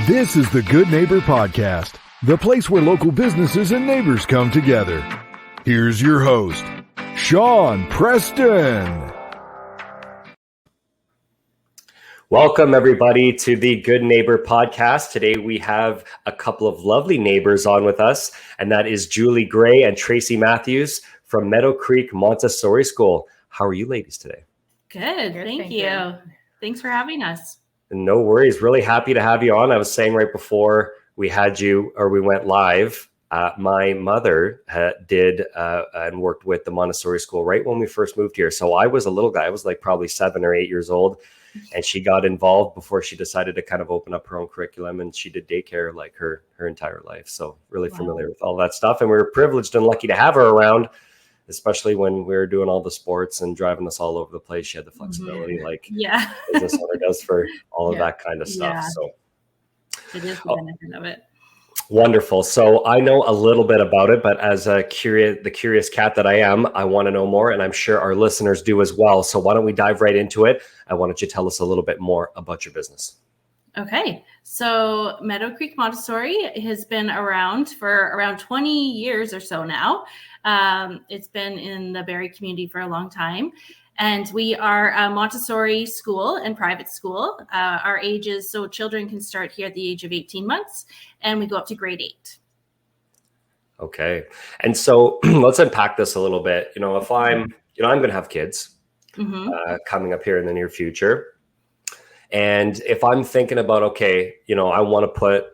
This is the Good Neighbor Podcast, the place where local businesses and neighbors come together. Here's your host, Sean Preston. Welcome, everybody, to the Good Neighbor Podcast. Today, we have a couple of lovely neighbors on with us, and that is Julie Gray and Tracy Matthews from Meadow Creek Montessori School. How are you ladies today? Good. Thank you. Thanks for having us. No worries. Really happy to have you on. I was saying right before we went live, my mother did and worked with the Montessori school right when we first moved here. So I was a little guy. I was like probably 7 or 8 years old. And she got involved before she decided to kind of open up her own curriculum. And she did daycare like her entire life. So really familiar with all that stuff. And we were privileged and lucky to have her around, especially when we were doing all the sports and driving us all over the place. She had the flexibility like business owner does for all of that kind of stuff. Yeah. So it is the benefit of it. Wonderful. So I know a little bit about it, but as the curious cat that I am, I want to know more, and I'm sure our listeners do as well. So why don't we dive right into it? Why don't you tell us a little bit more about your business? Okay. So Meadow Creek Montessori has been around for around 20 years or so now. It's been in the Barrie community for a long time. And we are a Montessori school and private school. Our ages, so children can start here at the age of 18 months, and we go up to grade 8. Okay. And so let's unpack this a little bit. If I'm going to have kids coming up here in the near future. And if I'm thinking about, I want to put,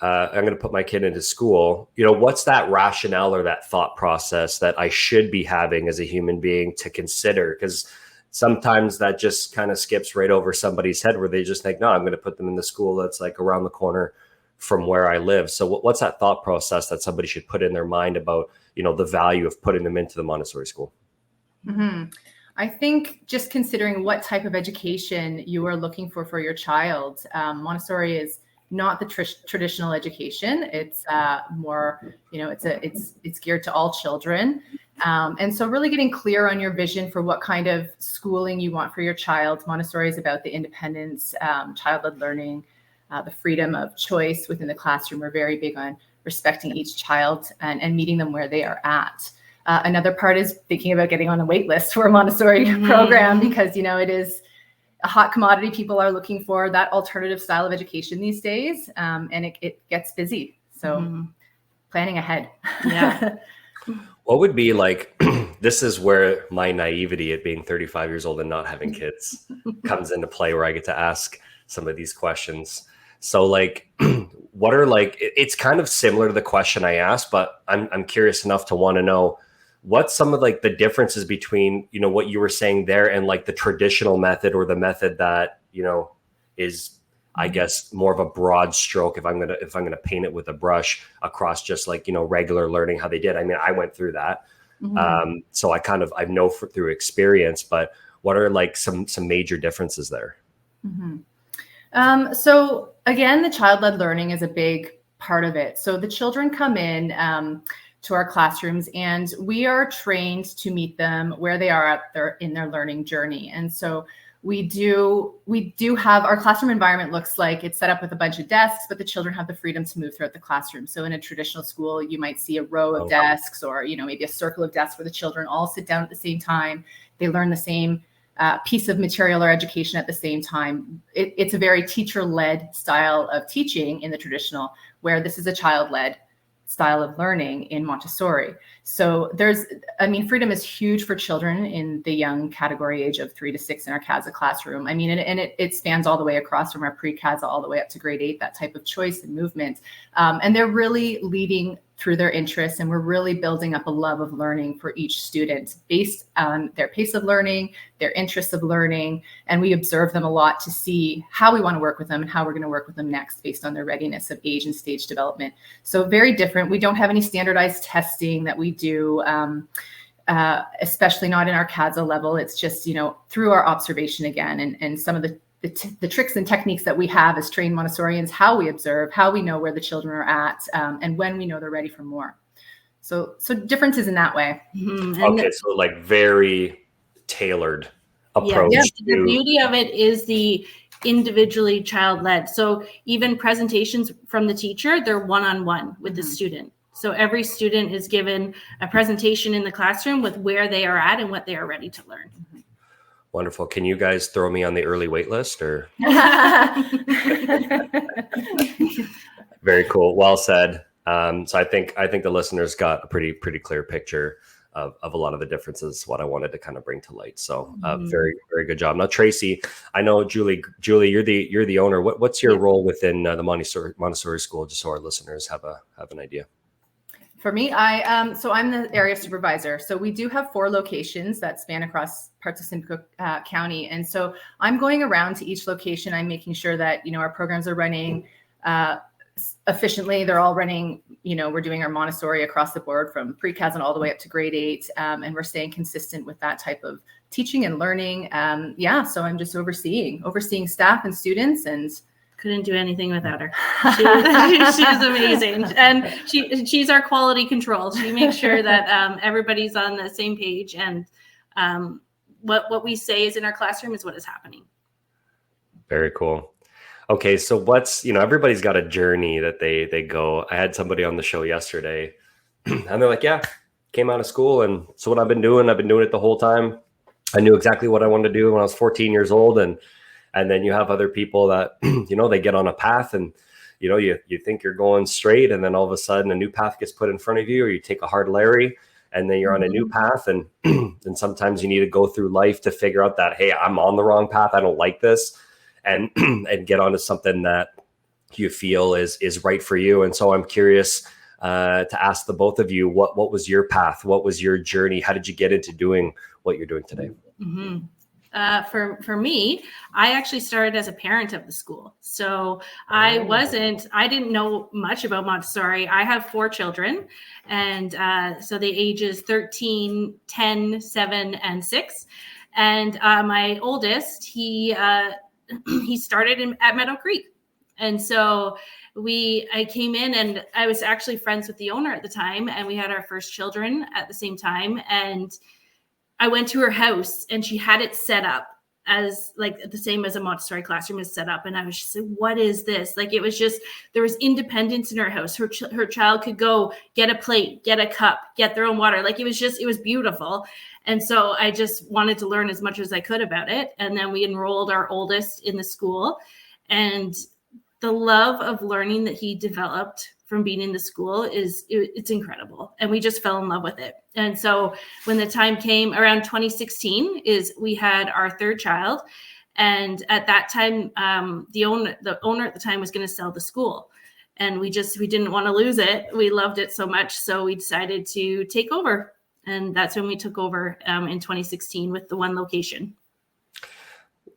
I'm going to put my kid into school, what's that rationale or that thought process that I should be having as a human being to consider? Because sometimes that just kind of skips right over somebody's head where they just think, no, I'm going to put them in the school that's like around the corner from where I live. So what's that thought process that somebody should put in their mind about, the value of putting them into the Montessori school? Mm-hmm. I think just considering what type of education you are looking for your child, Montessori is not the traditional education. It's more, it's geared to all children. And so really getting clear on your vision for what kind of schooling you want for your child. Montessori is about the independence, child-led learning, the freedom of choice within the classroom. We're very big on respecting each child and meeting them where they are at. Another part is thinking about getting on a wait list for a Montessori program because, it is a hot commodity. People are looking for that alternative style of education these days, and it gets busy. So planning ahead. Yeah. What would be like, this is where my naivety at being 35 years old and not having kids comes into play, where I get to ask some of these questions. So what are it's kind of similar to the question I asked, but I'm curious enough to want to know what's some of the differences between, what you were saying there and the traditional method or the method that, is, I guess, more of a broad stroke if I'm going to paint it with a brush across just regular learning how they did. I mean, I went through that. So I know through experience, but what are some major differences there? So again, the child-led learning is a big part of it. So the children come in to our classrooms, and we are trained to meet them where they are in their learning journey. And so we do have our classroom environment looks like it's set up with a bunch of desks, but the children have the freedom to move throughout the classroom. So in a traditional school, you might see a row of desks or, maybe a circle of desks where the children all sit down at the same time. They learn the same piece of material or education at the same time. It's a very teacher-led style of teaching in the traditional, where this is a child-led style of learning in Montessori. So freedom is huge for children in the young category age of 3 to 6 in our Casa classroom. And it spans all the way across from our Pre-Casa all the way up to grade 8, that type of choice and movement. And they're really leading through their interests, and we're really building up a love of learning for each student based on their pace of learning, their interests of learning, and we observe them a lot to see how we want to work with them and how we're going to work with them next based on their readiness of age and stage development. So very different. We don't have any standardized testing that we do, especially not in our Casa level. It's just, through our observation again, and some of the tricks and techniques that we have as trained Montessorians, how we observe, how we know where the children are at, and when we know they're ready for more. So differences in that way. Okay, so very tailored approach. Yeah, the beauty of it is individually child-led. So even presentations from the teacher, they're one-on-one with the student. So every student is given a presentation in the classroom with where they are at and what they are ready to learn. Wonderful. Can you guys throw me on the early wait list or? Very cool. Well said. So I think the listeners got a pretty clear picture of a lot of the differences, what I wanted to kind of bring to light. So very, very good job. Now, Tracy, I know Julie, you're the owner. What's your role within the Montessori school, just so our listeners have an idea? For me, so I'm the area supervisor. So we do have 4 locations that span across parts of Simcoe County. And so I'm going around to each location. I'm making sure that, our programs are running efficiently. They're all running, we're doing our Montessori across the board from Pre-Casa all the way up to grade 8. And we're staying consistent with that type of teaching and learning. So I'm just overseeing staff and students, and couldn't do anything without her. She's amazing. And she's our quality control. She makes sure that everybody's on the same page, and what we say is in our classroom is what is happening. Very cool. Okay, so everybody's got a journey that they go. I had somebody on the show yesterday and they're like, yeah, came out of school. And so what I've been doing it the whole time. I knew exactly what I wanted to do when I was 14 years old. And then you have other people that, they get on a path and, you think you're going straight. And then all of a sudden a new path gets put in front of you, or you take a hard Larry and then you're on a new path. And, and sometimes you need to go through life to figure out that, hey, I'm on the wrong path. I don't like this. And get onto something that you feel is right for you. And so I'm curious to ask the both of you, what was your path? What was your journey? How did you get into doing what you're doing today? For me, I actually started as a parent of the school. So I didn't know much about Montessori. I have 4 children, and so the ages 13, 10, 7, and 6. And my oldest, he started at Meadow Creek. And so I came in, and I was actually friends with the owner at the time, and we had our first children at the same time. And I went to her house, and she had it set up as like the same as a Montessori classroom is set up. And I was just like, what is this? Like, it was just, there was independence in her house. Her child could go get a plate, get a cup, get their own water. Like, it was beautiful. And so I just wanted to learn as much as I could about it. And then we enrolled our oldest in the school, and the love of learning that he developed from being in the school it's incredible. And we just fell in love with it. And so when the time came around 2016 we had our 3rd child. And at that time, the owner at the time was going to sell the school. And we didn't want to lose it. We loved it so much. So we decided to take over. And that's when we took over in 2016 with the 1 location.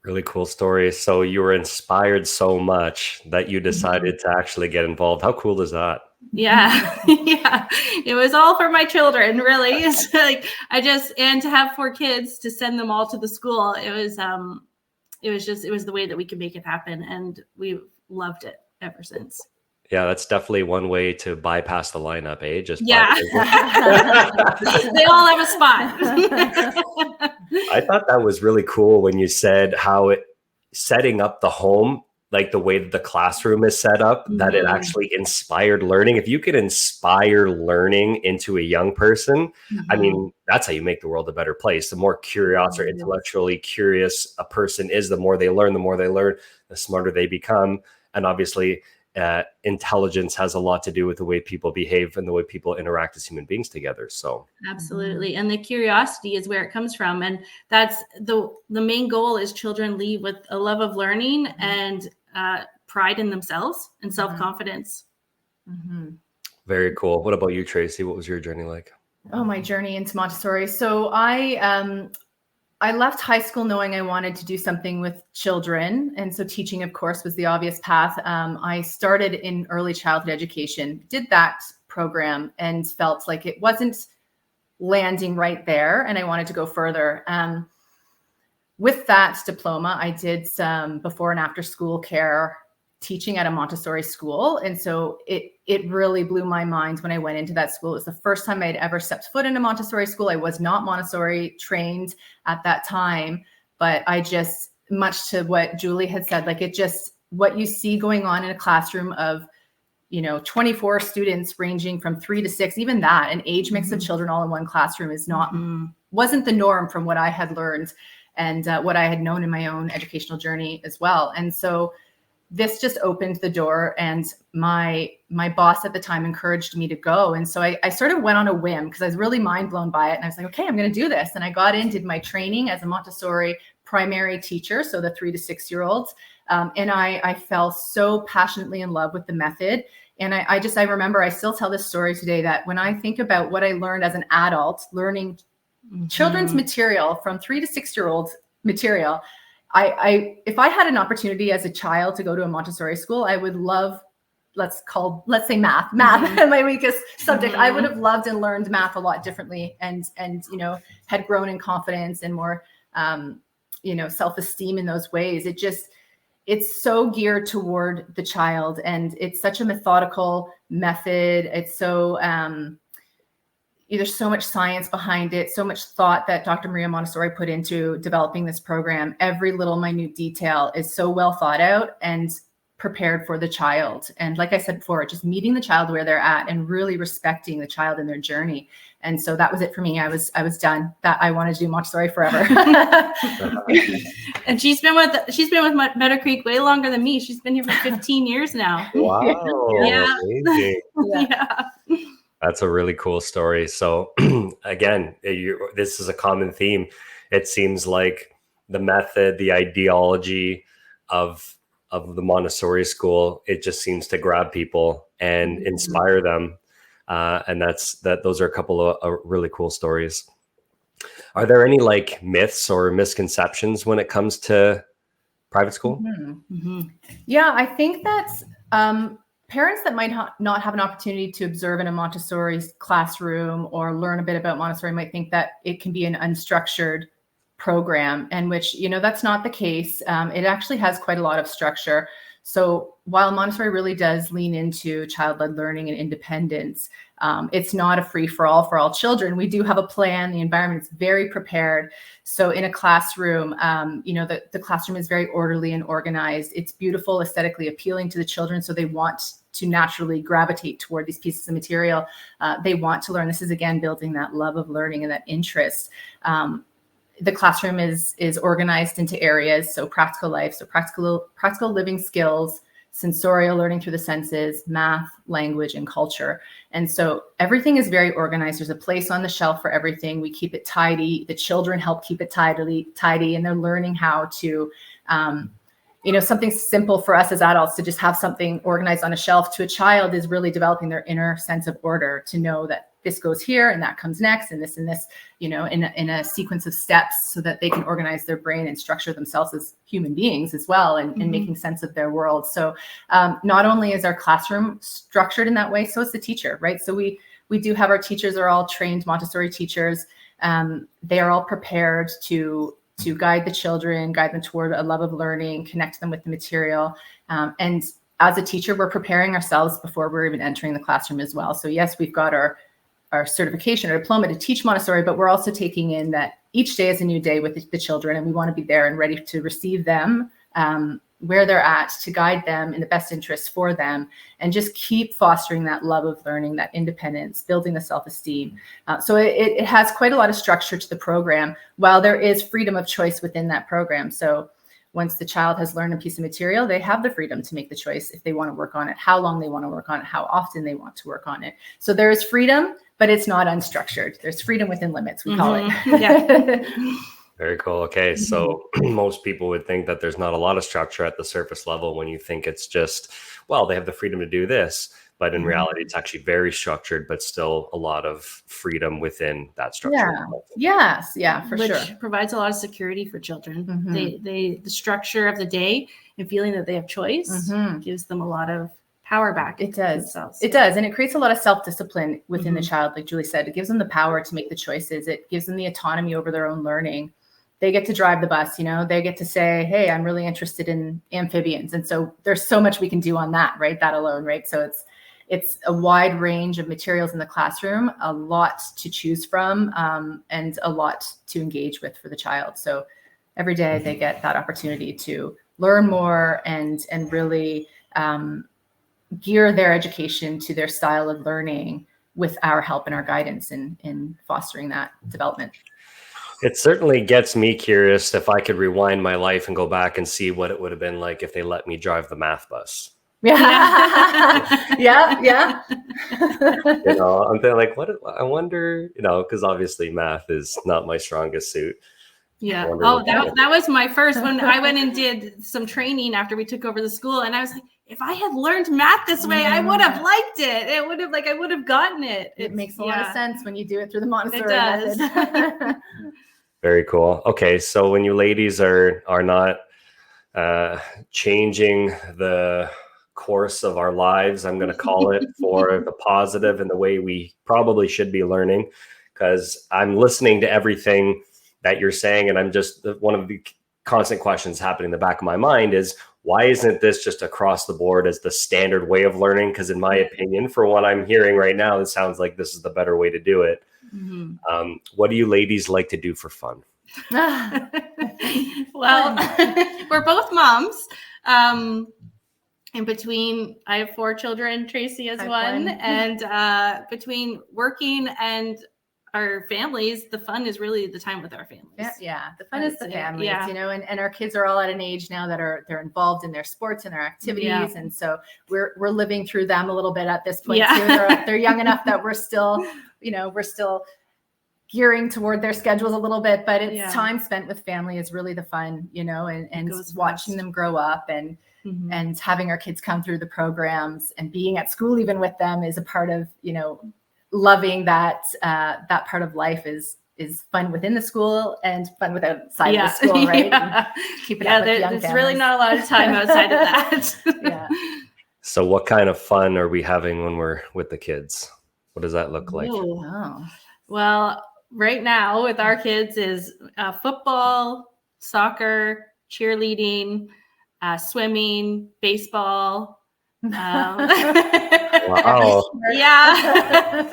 Really cool story. So you were inspired so much that you decided to actually get involved. How cool is that? Yeah. Yeah. It was all for my children, really. It's like, and to have 4 kids, to send them all to the school. It was the way that we could make it happen. And we loved it ever since. Yeah, that's definitely one way to bypass the lineup, eh? Just they all have a spot. I thought that was really cool when you said how setting up the home, like the way that the classroom is set up, that it actually inspired learning. If you could inspire learning into a young person, I mean, that's how you make the world a better place. The more curious or intellectually curious a person is, the more they learn, the smarter they become. And obviously, intelligence has a lot to do with the way people behave and the way people interact as human beings together. So absolutely. And the curiosity is where it comes from. And that's the main goal is children leave with a love of learning and pride in themselves and self-confidence. Very cool. What about you, Tracy? What was your journey like? Oh, my journey into Montessori. So I left high school knowing I wanted to do something with children. And so teaching, of course, was the obvious path. I started in early childhood education, did that program, and felt like it wasn't landing right there. And I wanted to go further. With that diploma, I did some before and after school care teaching at a Montessori school. And so it really blew my mind when I went into that school. It was the first time I'd ever stepped foot in a Montessori school. I was not Montessori trained at that time, but I just much to what Julie had said, like it just, what you see going on in a classroom of, 24 students ranging from 3 to 6, even that, an age mix of children all in one classroom is wasn't the norm from what I had learned and what I had known in my own educational journey as well. And so this just opened the door, and my boss at the time encouraged me to go. And so I sort of went on a whim because I was really mind blown by it. And I was like, okay, I'm going to do this. And I got in, did my training as a Montessori primary teacher, so the 3 to 6 year olds. And I fell so passionately in love with the method. And I remember, I still tell this story today, that when I think about what I learned as an adult, learning children's material from 3 to 6 year olds material, if I had an opportunity as a child to go to a Montessori school, I would love, let's say math, my weakest subject. I would have loved and learned math a lot differently, and had grown in confidence and more, self-esteem in those ways. It's so geared toward the child, and it's such a methodical method. It's so, there's so much science behind it, so much thought that Dr. Maria Montessori put into developing this program. Every little minute detail is so well thought out and prepared for the child. And like I said before, just meeting the child where they're at and really respecting the child in their journey. And so that was it for me. I was done. That I wanted to do Montessori forever. And she's been with Meadow Creek way longer than me. She's been here for 15 years now. Wow. Yeah. Amazing. Yeah. That's a really cool story. So again, this is a common theme. It seems like the method, the ideology of the Montessori school, it just seems to grab people and inspire them. And those are a couple of really cool stories. Are there any like myths or misconceptions when it comes to private school? Yeah, I think that's parents that might not have an opportunity to observe in a Montessori classroom or learn a bit about Montessori might think that it can be an unstructured program, and which, that's not the case. It actually has quite a lot of structure. So while Montessori really does lean into child-led learning and independence, it's not a free-for-all for all children. We do have a plan. The environment is very prepared. So in a classroom, the classroom is very orderly and organized. It's beautiful, aesthetically appealing to the children. So they want to naturally gravitate toward these pieces of material. They want to learn. This is, again, building that love of learning and that interest. The classroom is organized into areas. So practical life, so practical living skills, sensorial learning through the senses, math, language, and culture. And so everything is very organized. There's a place on the shelf for everything. We keep it tidy. The children help keep it tidy, and they're learning how to, something simple for us as adults to just have something organized on a shelf, to a child is really developing their inner sense of order, to know that this goes here and that comes next, and this, in a sequence of steps, so that they can organize their brain and structure themselves as human beings as well, and making sense of their world. So not only is our classroom structured in that way, so is the teacher, right? So we do have, our teachers are all trained Montessori teachers. They are all prepared to guide the children, guide them toward a love of learning, connect them with the material. And as a teacher, we're preparing ourselves before we're even entering the classroom as well. So yes, we've got our certification or diploma to teach Montessori, but we're also taking in that each day is a new day with the children, and we want to be there and ready to receive them where they're at, to guide them in the best interest for them, and just keep fostering that love of learning, that independence, building the self-esteem. So it has quite a lot of structure to the program, while there is freedom of choice within that program. So once the child has learned a piece of material, they have the freedom to make the choice if they want to work on it, how long they want to work on it, how often they want to work on it. So there is freedom, but it's not unstructured. There's freedom within limits, we call it. Yeah. Very cool. Okay. So most people would think that there's not a lot of structure at the surface level when you think it's just, well, they have the freedom to do this. But in reality, it's actually very structured, but still a lot of freedom within that structure. Yeah. Yes. Yeah, for sure. Which provides a lot of security for children. The structure of the day and feeling that they have choice gives them a lot of power back. It does. Themselves. It does. And it creates a lot of self-discipline within the child. Like Julie said, it gives them the power to make the choices. It gives them the autonomy over their own learning. They get to drive the bus, they get to say, hey, I'm really interested in amphibians. And so there's so much we can do on that, right? That alone, right? So it's a wide range of materials in the classroom, a lot to choose from, and a lot to engage with for the child. So every day they get that opportunity to learn more and really gear their education to their style of learning with our help and our guidance in fostering that development. It certainly gets me curious if I could rewind my life and go back and see what it would have been like if they let me drive the math bus. Yeah. Yeah. You know, I'm thinking like, I wonder, you know, because obviously math is not my strongest suit. Yeah. Oh, that was my first when I went and did some training after we took over the school. And I was like, if I had learned math this way, I would have liked it. It would have I would have gotten it. It makes a lot of sense when you do it through the Montessori does. method. Very cool. Okay. So when you ladies are not changing the course of our lives, I'm going to call it, for the positive and the way we probably should be learning, because I'm listening to everything that you're saying. And I'm just, one of the constant questions happening in the back of my mind is, why isn't this just across the board as the standard way of learning? Because in my opinion, for what I'm hearing right now, it sounds like this is the better way to do it. Mm-hmm. What do you ladies like to do for fun? Well, we're both moms. In between, I have 4 children, Tracy has one. And between working and our families, the fun is really the time with our families. Yeah. The fun is the families, you know, and our kids are all at an age now that they're involved in their sports and their activities. Yeah. And so we're living through them a little bit at this point too. They're young enough that we're still gearing toward their schedules a little bit, but it's time spent with family is really the fun, you know, and watching them grow up and having our kids come through the programs and being at school even with them is a part of, you know, loving that part of life is fun within the school and fun with outside of the school, right? Keep it up with young there's really not a lot of time outside of that. So what kind of fun are we having when we're with the kids? What does that look like? Well, right now with our kids is football, soccer, cheerleading, swimming, baseball. Wow. Yeah.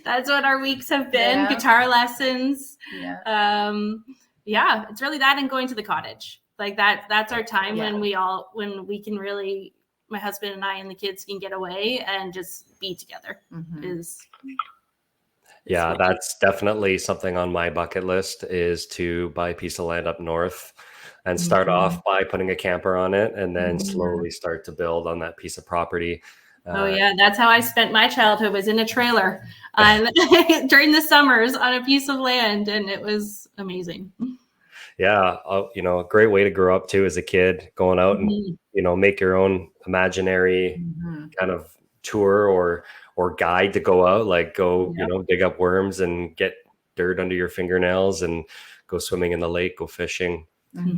That's what our weeks have been. Guitar lessons. It's really that, and going to the cottage. Like that's our time when we can really, my husband and I and the kids can get away and just be together. That's definitely something on my bucket list, is to buy a piece of land up north and start off by putting a camper on it and then slowly start to build on that piece of property. That's how I spent my childhood, was in a trailer during the summers on a piece of land, and it was amazing. A great way to grow up too as a kid, going out and make your own imaginary kind of tour or guide to go out, like dig up worms and get dirt under your fingernails and go swimming in the lake, go fishing.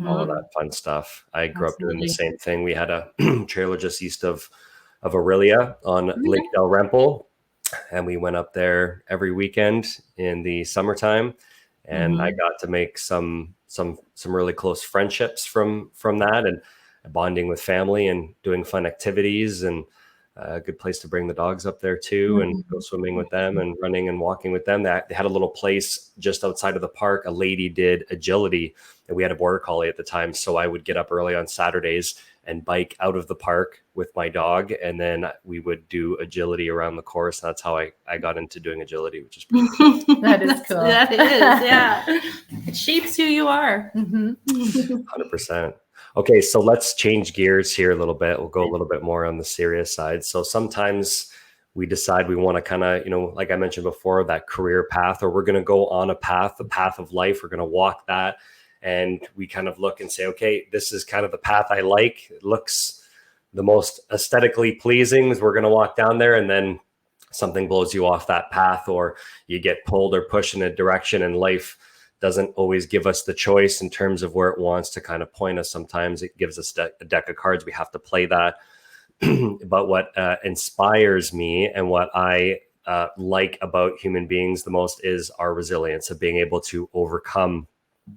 All of that fun stuff. I grew up doing the same thing. We had a trailer just east of Aurelia on Lake Del Rempel, and we went up there every weekend in the summertime, and I got to make some really close friendships from that, and bonding with family and doing fun activities, and a good place to bring the dogs up there too, and go swimming with them and running and walking with them. They had a little place just outside of the park. A lady did agility, and we had a border collie at the time. So I would get up early on Saturdays and bike out of the park with my dog, and then we would do agility around the course. That's how I got into doing agility, which is pretty cool. That is cool. That is, It shapes who you are. 100%. Okay, so let's change gears here a little bit. We'll go a little bit more on the serious side. So sometimes we decide we want to kind of, like I mentioned before, that career path, or we're going to go on a path, the path of life. We're going to walk that. And we kind of look and say, okay, this is kind of the path I like. It looks the most aesthetically pleasing. We're going to walk down there, and then something blows you off that path, or you get pulled or pushed in a direction, and life doesn't always give us the choice in terms of where it wants to kind of point us. Sometimes it gives us a deck of cards. We have to play that. But what inspires me and what I like about human beings the most is our resilience of being able to overcome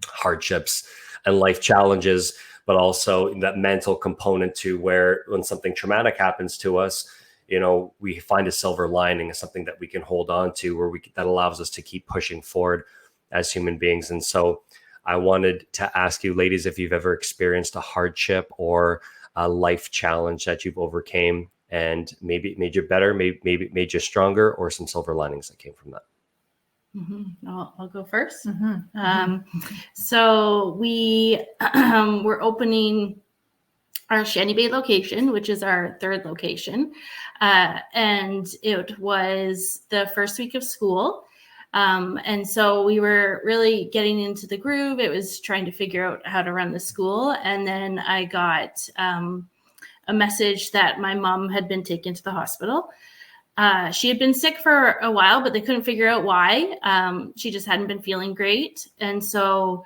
hardships and life challenges, but also that mental component to where when something traumatic happens to us, we find a silver lining, something that we can hold on to, that allows us to keep pushing forward as human beings. And so I wanted to ask you, ladies, if you've ever experienced a hardship or a life challenge that you've overcame and maybe it made you better, maybe made you stronger, or some silver linings that came from that. I'll go first. So we we're opening our Shanty Bay location, which is our third location. And it was the first week of school. And so we were really getting into the groove. It was trying to figure out how to run the school. And then I got a message that my mom had been taken to the hospital. She had been sick for a while, but they couldn't figure out why. She just hadn't been feeling great. And so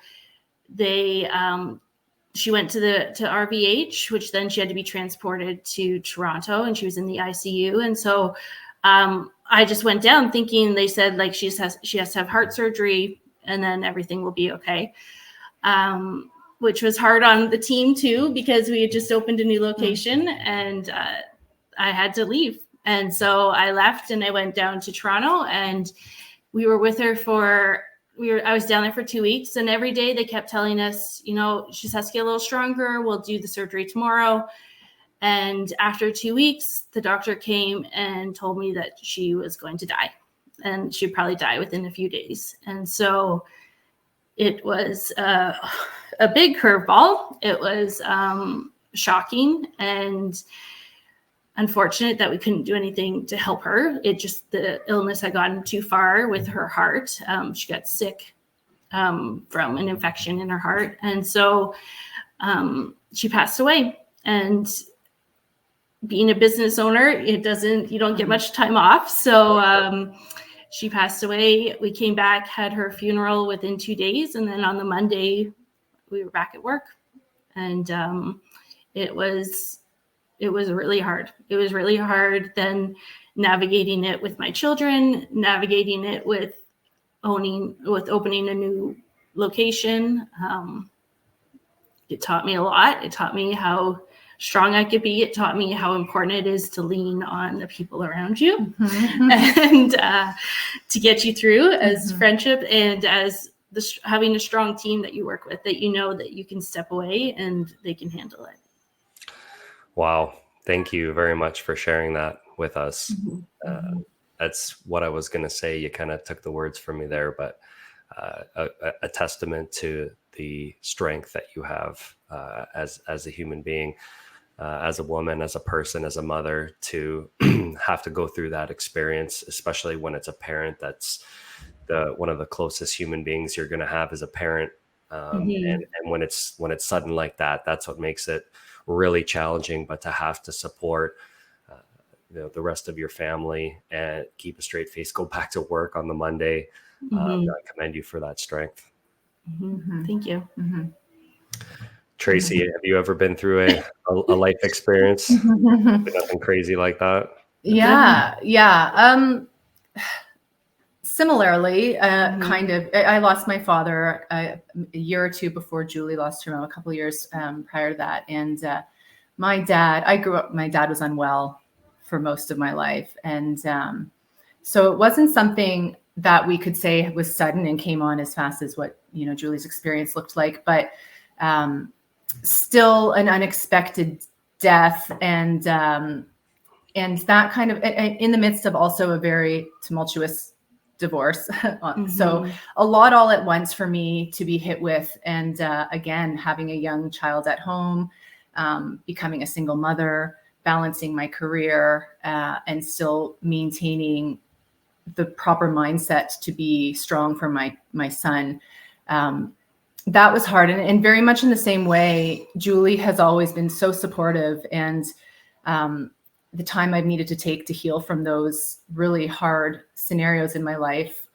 she went to RVH, which then she had to be transported to Toronto, and she was in the ICU. And so I just went down thinking, they said like she has to have heart surgery and then everything will be okay. Which was hard on the team too, because we had just opened a new location and I had to leave. And so I left and I went down to Toronto, and we were with her I was down there for 2 weeks, and every day they kept telling us, she just has to get a little stronger. We'll do the surgery tomorrow. And after 2 weeks, the doctor came and told me that she was going to die, and she'd probably die within a few days. And so it was a big curveball. It was shocking and unfortunate that we couldn't do anything to help her. The illness had gotten too far with her heart. She got sick from an infection in her heart. And so she passed away. And being a business owner, you don't get much time off. So she passed away. We came back, had her funeral within 2 days. And then on the Monday, we were back at work. And it was really hard. It was really hard then navigating it with my children, navigating it with opening a new location. It taught me a lot. It taught me how strong I could be. It taught me how important it is to lean on the people around you and to get you through as friendship and as having a strong team that you work with, that that you can step away and they can handle it. Wow. Thank you very much for sharing that with us. That's what I was going to say. You kind of took the words from me there, but a testament to the strength that you have as a human being, as a woman, as a person, as a mother, to have to go through that experience, especially when it's a parent that's one of the closest human beings you're going to have as a parent. And when it's sudden like that, that's what makes it really challenging. But to have to support the rest of your family and keep a straight face, go back to work on the Monday, I commend you for that strength. Thank you. Tracy, have you ever been through a life experience? Nothing crazy like that? Yeah. Similarly, kind of, I lost my father a year or two before Julie lost her mom, a couple of years prior to that. And my dad was unwell for most of my life. And so it wasn't something that we could say was sudden and came on as fast as what, Julie's experience looked like, but still an unexpected death. And that kind of in the midst of also a very tumultuous divorce. So a lot all at once for me to be hit with. And again, having a young child at home, becoming a single mother, balancing my career, and still maintaining the proper mindset to be strong for my son. That was hard. And very much in the same way, Julie has always been so supportive, and the time I've needed to take to heal from those really hard scenarios in my life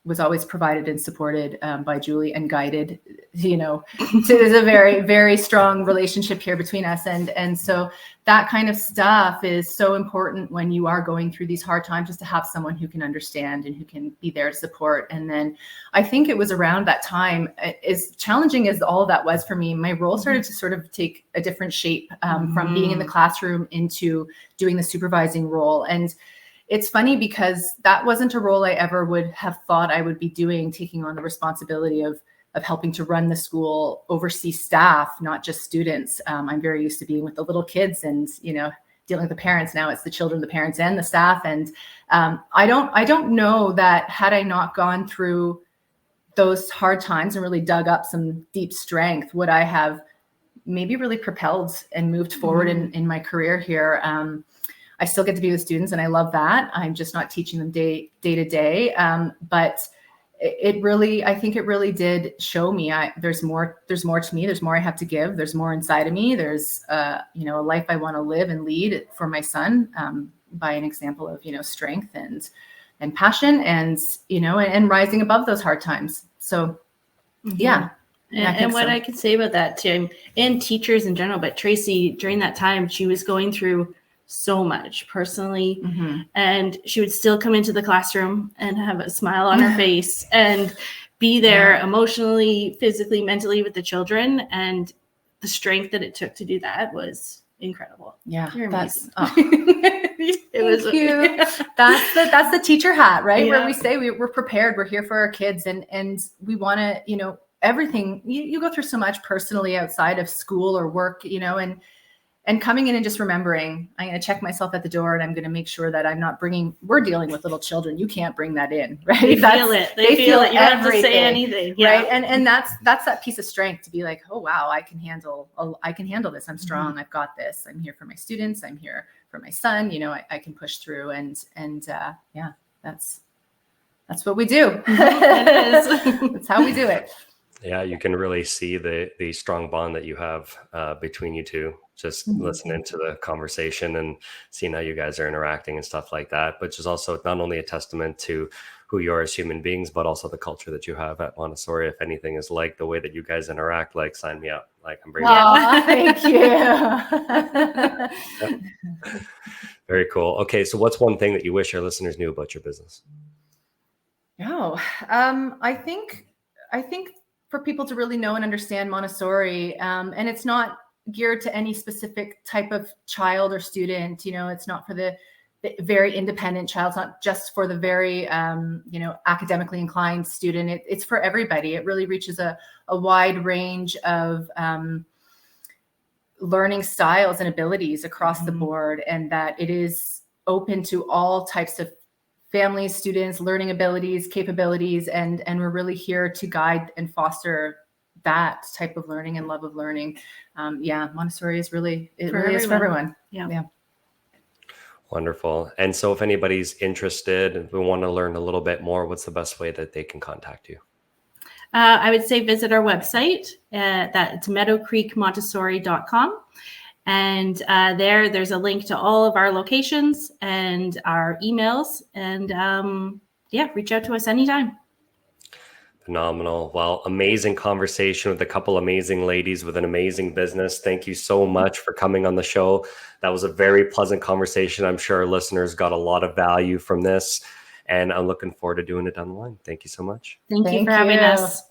was always provided and supported by Julie and guided, there's a very, very strong relationship here between us. And so that kind of stuff is so important when you are going through these hard times, just to have someone who can understand and who can be there to support. And then I think it was around that time, as challenging as all of that was for me, my role started to sort of take a different shape from being in the classroom into doing the supervising role. And it's funny because that wasn't a role I ever would have thought I would be doing, taking on the responsibility of helping to run the school, oversee staff, not just students. I'm very used to being with the little kids and, dealing with the parents. Now it's the children, the parents, and the staff. And I don't know that had I not gone through those hard times and really dug up some deep strength, would I have maybe really propelled and moved forward in my career here. I still get to be with students and I love that. I'm just not teaching them day to day. But I think it really did show me there's more to me. There's more I have to give. There's more inside of me. There's, a life I want to live and lead for my son, by an example of, strength and passion and rising above those hard times. So yeah. And what I could say about that too, and teachers in general, but Tracy, during that time, she was going through so much personally, and she would still come into the classroom and have a smile on her face and be there emotionally, physically, mentally with the children. And the strength that it took to do that was incredible. Yeah. You're amazing. That's the teacher hat, right? Yeah. Where we say we're prepared, we're here for our kids, and we want to, everything. You go through so much personally outside of school or work, and coming in and just remembering, I'm going to check myself at the door and I'm going to make sure that I'm not we're dealing with little children. You can't bring that in, right? They feel it. They feel it. You don't have to say anything. Yeah. Right. And that's that piece of strength to be like, oh, wow, I can handle this. I'm strong. I've got this. I'm here for my students. I'm here for my son. I can push through and that's what we do. It is. That's how we do it. Yeah, you can really see the strong bond that you have between you two, just listening to the conversation and seeing how you guys are interacting and stuff like that, which is also not only a testament to who you are as human beings, but also the culture that you have at Montessori. If anything is like the way that you guys interact, like sign me up. Like I'm bringing thank you. Very cool. Okay, so what's one thing that you wish our listeners knew about your business? I think for people to really know and understand Montessori, and it's not geared to any specific type of child or student. It's not for the very independent child. It's not just for the very, academically inclined student. It's for everybody. It really reaches a wide range of learning styles and abilities across the board, and that it is open to all types of families, students, learning abilities, capabilities, and we're really here to guide and foster that type of learning and love of learning. Montessori is really is for everyone. Yeah. Wonderful. And so if anybody's interested and we want to learn a little bit more, what's the best way that they can contact you? I would say visit our website. It's meadowcreekmontessori.com. And there's a link to all of our locations and our emails. And reach out to us anytime. Phenomenal. Well, amazing conversation with a couple amazing ladies with an amazing business. Thank you so much for coming on the show. That was a very pleasant conversation. I'm sure our listeners got a lot of value from this, and I'm looking forward to doing it down the line. Thank you so much. Thank you for having us.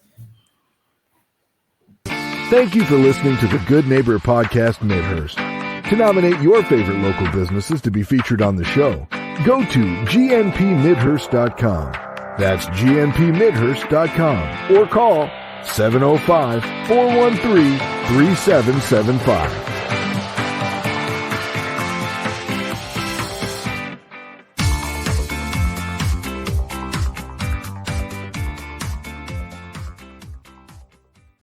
Thank you for listening to the Good Neighbor Podcast Midhurst. To nominate your favorite local businesses to be featured on the show, go to gnpmidhurst.com. That's gnpmidhurst.com or call 705-413-3775.